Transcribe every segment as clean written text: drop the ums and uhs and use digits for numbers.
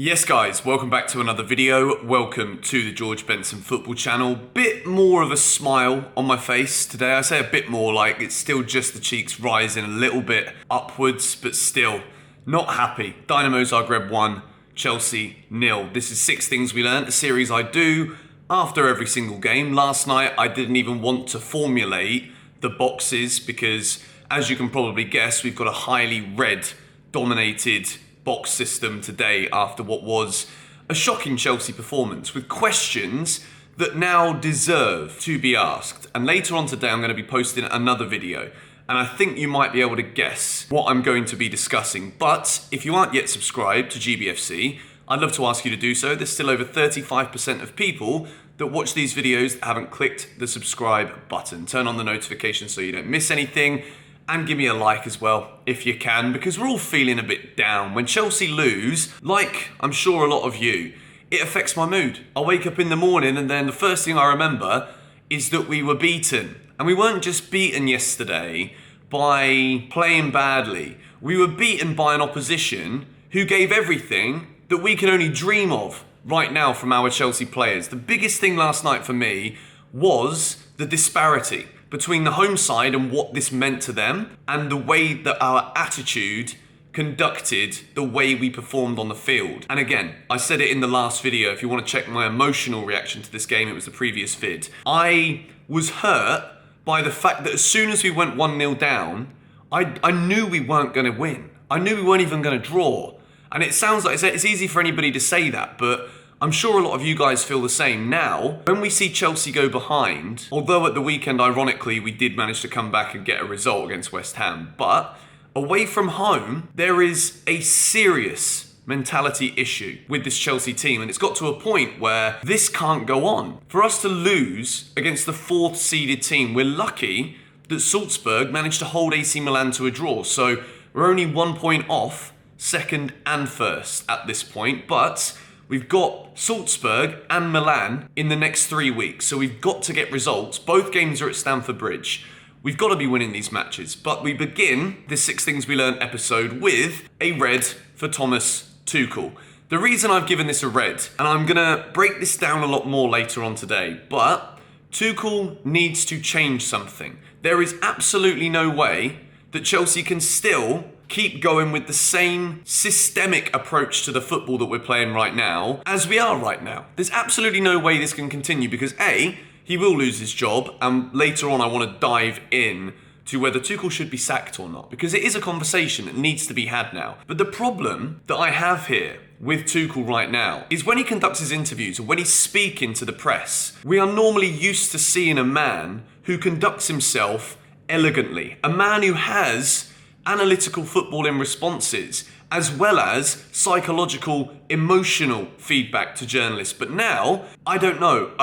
Yes guys, welcome back to another video. Welcome to the George Benson Football Channel. Bit more of a smile on my face today. I say a bit more, like it's still just the cheeks rising a little bit upwards, but still not happy. Dinamo Zagreb 1, Chelsea 0. This is 6 Things We Learned, a series I do after every single game. Last night I didn't even want to formulate the boxes because, as you can probably guess, we've got a highly red dominated box system today after what was a shocking Chelsea performance with questions that now deserve to be asked. And later on today I'm going to be posting another video and I think you might be able to guess what I'm going to be discussing. But if you aren't yet subscribed to GBFC, I'd love to ask you to do so. There's still over 35% of people that watch these videos that haven't clicked the subscribe button. Turn on the notifications so you don't miss anything. And give me a like as well, if you can, because we're all feeling a bit down. When Chelsea lose, like I'm sure a lot of you, it affects my mood. I wake up in the morning and then the first thing I remember is that we were beaten. And we weren't just beaten yesterday by playing badly. We were beaten by an opposition who gave everything that we can only dream of right now from our Chelsea players. The biggest thing last night for me was the disparity between the home side and what this meant to them and the way that our attitude conducted the way we performed on the field. And again, I said it in the last video. If you want to check my emotional reaction to this game, it was the previous vid. I was hurt by the fact that as soon as we went 1-0 down, I knew we weren't going to win. I knew we weren't even going to draw. And it sounds like it's easy for anybody to say that, but I'm sure a lot of you guys feel the same now. When we see Chelsea go behind, although at the weekend, ironically, we did manage to come back and get a result against West Ham, but away from home, there is a serious mentality issue with this Chelsea team, and it's got to a point where this can't go on. For us to lose against the 4th seeded team, we're lucky that Salzburg managed to hold AC Milan to a draw, so we're only 1 point off second and first at this point, but we've got Salzburg and Milan in the next 3 weeks, so we've got to get results. Both games are at Stamford Bridge. We've got to be winning these matches, but we begin this 6 Things We Learned episode with a red for Thomas Tuchel. The reason I've given this a red, and I'm going to break this down a lot more later on today, but Tuchel needs to change something. There is absolutely no way that Chelsea can still keep going with the same systemic approach to the football that we're playing right now as we are right now. There's absolutely no way this can continue because A, he will lose his job, and later on I want to dive in to whether Tuchel should be sacked or not, because it is a conversation that needs to be had now. But the problem that I have here with Tuchel right now is when he conducts his interviews and when he's speaking to the press, we are normally used to seeing a man who conducts himself elegantly, a man who has analytical footballing responses, as well as psychological, emotional feedback to journalists. But now, I don't know.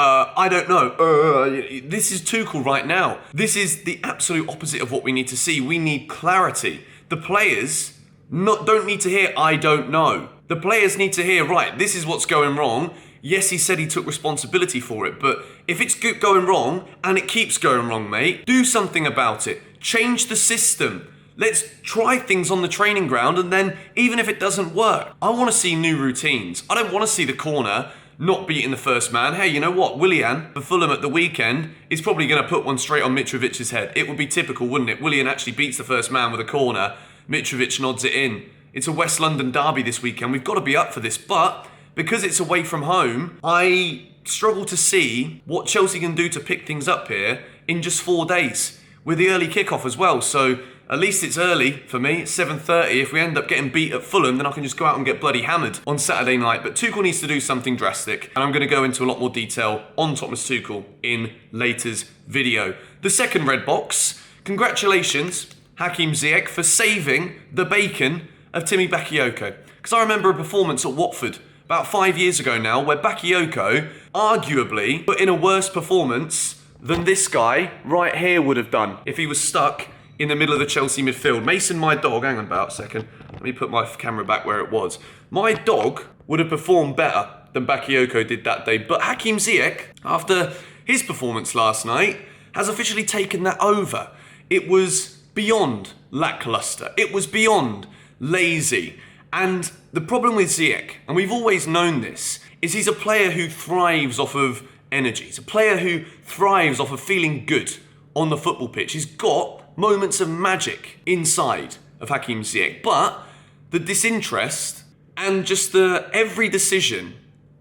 This is Tuchel right now. This is the absolute opposite of what we need to see. We need clarity. The players don't need to hear, I don't know. The players need to hear, right, this is what's going wrong. Yes, he said he took responsibility for it, but if it's going wrong, and it keeps going wrong, mate, do something about it. Change the system. Let's try things on the training ground, and then even if it doesn't work, I want to see new routines. I don't want to see the corner not beating the first man. Hey, you know what? Willian, for Fulham at the weekend, is probably going to put one straight on Mitrovic's head. It would be typical, wouldn't it? Willian actually beats the first man with a corner. Mitrovic nods it in. It's a West London derby this weekend. We've got to be up for this, but because it's away from home, I struggle to see what Chelsea can do to pick things up here in just 4 days with the early kickoff as well. So at least it's early for me, it's 7:30. If we end up getting beat at Fulham, then I can just go out and get bloody hammered on Saturday night. But Tuchel needs to do something drastic, and I'm going to go into a lot more detail on Thomas Tuchel in later's video. The second red box, congratulations, Hakim Ziyech, for saving the bacon of Timmy Bakayoko. Because I remember a performance at Watford about 5 years ago now, where Bakayoko arguably put in a worse performance than this guy right here would have done if he was stuck in the middle of the Chelsea midfield. Mason, my dog, hang on about a second. Let me put my camera back where it was. My dog would have performed better than Bakayoko did that day. But Hakim Ziyech, after his performance last night, has officially taken that over. It was beyond lackluster. It was beyond lazy. And the problem with Ziyech, and we've always known this, is he's a player who thrives off of energy. He's a player who thrives off of feeling good on the football pitch. He's got moments of magic inside of Hakim Ziyech, but the disinterest and just the every decision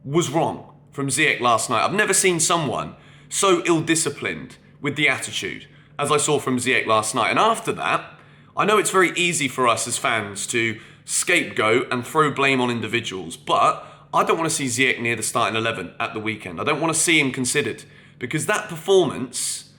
was wrong from Ziyech last night. I've never seen someone so ill-disciplined with the attitude as I saw from Ziyech last night. And after that, I know it's very easy for us as fans to scapegoat and throw blame on individuals, but I don't want to see Ziyech near the starting 11 at the weekend. I don't want to see him considered, because that performance,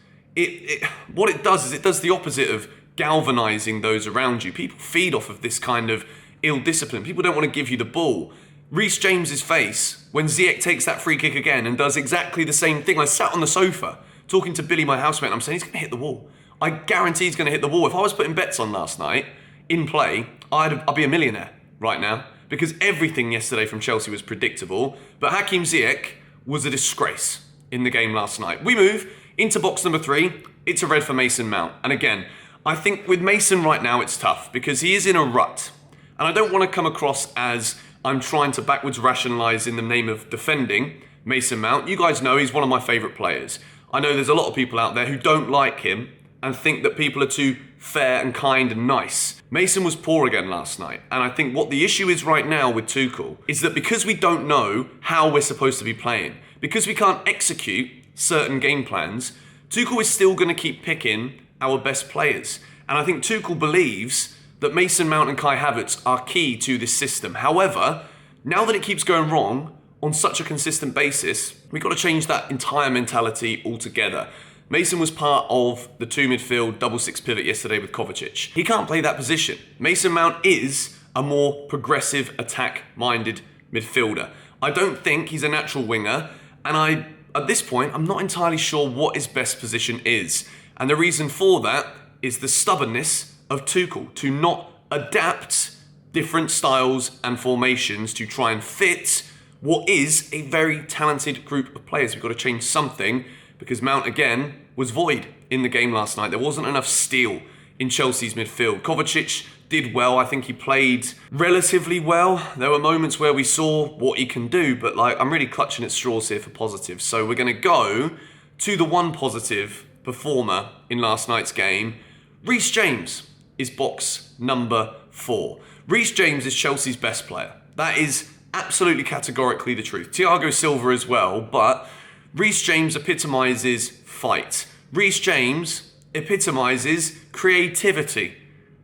what it does is it does the opposite of galvanising those around you. People feed off of this kind of ill-discipline. People don't want to give you the ball. Rhys James's face when Ziyech takes that free kick again and does exactly the same thing. I sat on the sofa talking to Billy, my housemate, and I'm saying he's going to hit the wall. I guarantee he's going to hit the wall. If I was putting bets on last night in play, I'd be a millionaire right now, because everything yesterday from Chelsea was predictable. But Hakim Ziyech was a disgrace in the game last night. We move into box number 3. It's a red for Mason Mount. And again, I think with Mason right now it's tough because he is in a rut. And I don't want to come across as I'm trying to backwards rationalise in the name of defending Mason Mount. You guys know he's one of my favourite players. I know there's a lot of people out there who don't like him and think that people are too fair and kind and nice. Mason was poor again last night. And I think what the issue is right now with Tuchel is that because we don't know how we're supposed to be playing, because we can't execute certain game plans, Tuchel is still going to keep picking our best players. And I think Tuchel believes that Mason Mount and Kai Havertz are key to this system. However, now that it keeps going wrong on such a consistent basis, we've got to change that entire mentality altogether. Mason was part of the 2 midfield double 6 pivot yesterday with Kovacic. He can't play that position. Mason Mount is a more progressive, attack-minded midfielder. I don't think he's a natural winger, and at this point, I'm not entirely sure what his best position is. And the reason for that is the stubbornness of Tuchel to not adapt different styles and formations to try and fit what is a very talented group of players. We've got to change something, because Mount, again, was void in the game last night. There wasn't enough steel in Chelsea's midfield. Kovacic did well. I think he played relatively well. There were moments where we saw what he can do, but I'm really clutching at straws here for positives. So we're going to go to the one positive performer in last night's game. Rhys James is box number 4. Rhys James is Chelsea's best player. That is absolutely categorically the truth. Thiago Silva as well, but Rhys James epitomises fight. Rhys James epitomises creativity.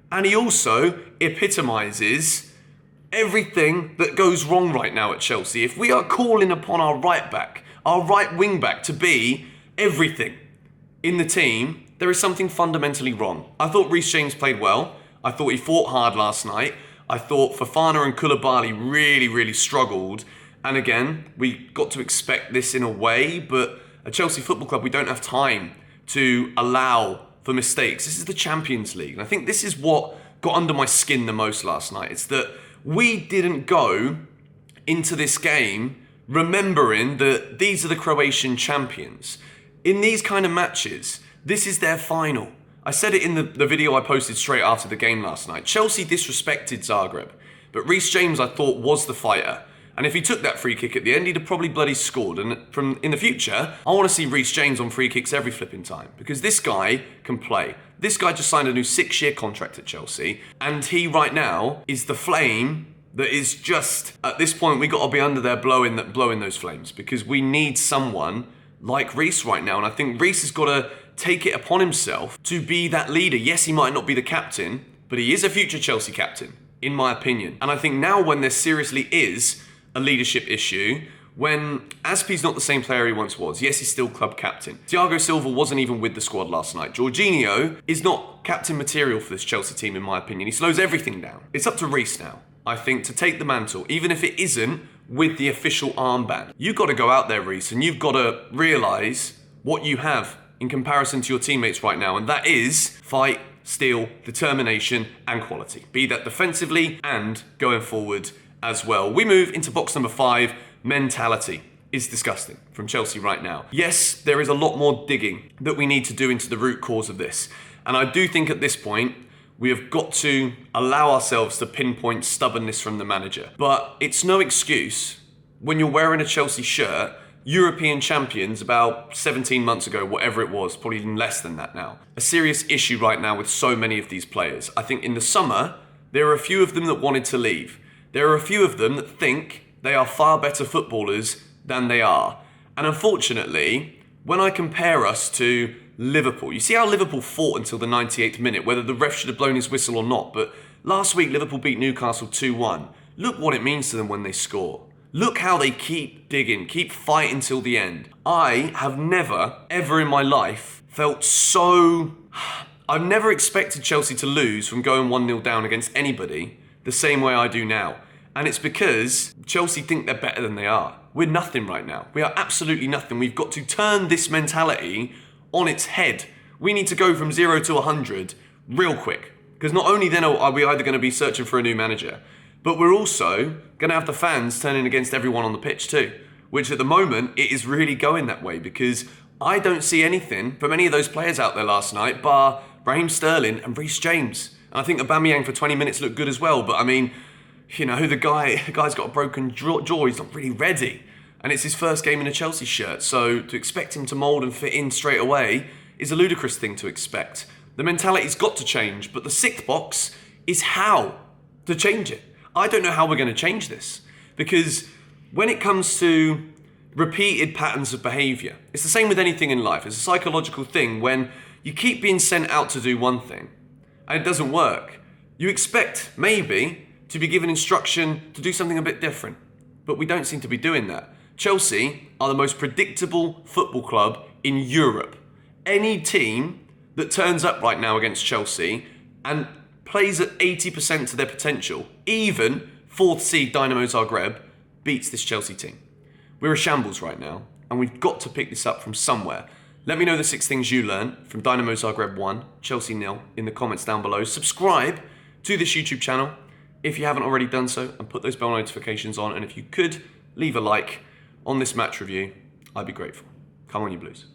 And he also epitomises everything that goes wrong right now at Chelsea. If we are calling upon our right back, our right wing back to be everything in the team, there is something fundamentally wrong. I thought Rhys James played well. I thought he fought hard last night. I thought Fofana and Koulibaly really struggled. And again, we got to expect this in a way, but at Chelsea Football Club, we don't have time to allow for mistakes. This is the Champions League. And I think this is what got under my skin the most last night. It's that we didn't go into this game remembering that these are the Croatian champions. In these kind of matches, this is their final. I said it in the video I posted straight after the game last night. Chelsea disrespected Zagreb, but Rhys James, I thought, was the fighter. And if he took that free kick at the end, he'd have probably bloody scored. And in the future, I want to see Rhys James on free kicks every flipping time, because this guy can play. This guy just signed a new 6-year contract at Chelsea, and he right now is the flame that is just, at this point, we got to be under there blowing those flames, because we need someone like Rhys right now. And I think Rhys has got to take it upon himself to be that leader. Yes, he might not be the captain, but he is a future Chelsea captain, in my opinion. And I think now when there seriously is a leadership issue, when Azpi's not the same player he once was. Yes, he's still club captain. Thiago Silva wasn't even with the squad last night. Jorginho is not captain material for this Chelsea team, in my opinion. He slows everything down. It's up to Rhys now, I think, to take the mantle, even if it isn't with the official armband. You've got to go out there, Rhys, and you've got to realise what you have in comparison to your teammates right now, and that is fight, steel, determination, and quality. Be that defensively and going forward as well. We move into box number 5. Mentality is disgusting from Chelsea right now. Yes, there is a lot more digging that we need to do into the root cause of this. And I do think at this point, We have got to allow ourselves to pinpoint stubbornness from the manager. But it's no excuse when you're wearing a Chelsea shirt, European champions about 17 months ago, whatever it was, probably even less than that now. A serious issue right now with so many of these players. I think in the summer, there are a few of them that wanted to leave. There are a few of them that think they are far better footballers than they are. And unfortunately, when I compare us to Liverpool, you see how Liverpool fought until the 98th minute, whether the ref should have blown his whistle or not. But last week, Liverpool beat Newcastle 2-1. Look what it means to them when they score. Look how they keep digging, keep fighting till the end. I have never, ever in my life felt so... I've never expected Chelsea to lose from going 1-0 down against anybody the same way I do now. And it's because Chelsea think they're better than they are. We're nothing right now. We are absolutely nothing. We've got to turn this mentality on its head. We need to go from 0 to 100 real quick. Because not only then are we either going to be searching for a new manager, but we're also going to have the fans turning against everyone on the pitch too, which at the moment, it is really going that way because I don't see anything from any of those players out there last night bar Raheem Sterling and Rhys James. And I think Aubameyang for 20 minutes looked good as well, but I mean, you know, the guy's got a broken jaw, he's not really ready. And it's his first game in a Chelsea shirt, so to expect him to mould and fit in straight away is a ludicrous thing to expect. The mentality's got to change, but the sixth box is how to change it. I don't know how we're going to change this because when it comes to repeated patterns of behaviour, it's the same with anything in life. It's a psychological thing. When you keep being sent out to do one thing and it doesn't work, you expect maybe to be given instruction to do something a bit different. But we don't seem to be doing that. Chelsea are the most predictable football club in Europe. Any team that turns up right now against Chelsea and plays at 80% to their potential, even 4th seed Dinamo Zagreb, beats this Chelsea team. We're a shambles right now, and we've got to pick this up from somewhere. Let me know the 6 things you learned from Dinamo Zagreb 1, Chelsea 0 in the comments down below. Subscribe to this YouTube channel if you haven't already done so, and put those bell notifications on. And if you could, leave a like on this match review, I'd be grateful. Come on, you Blues.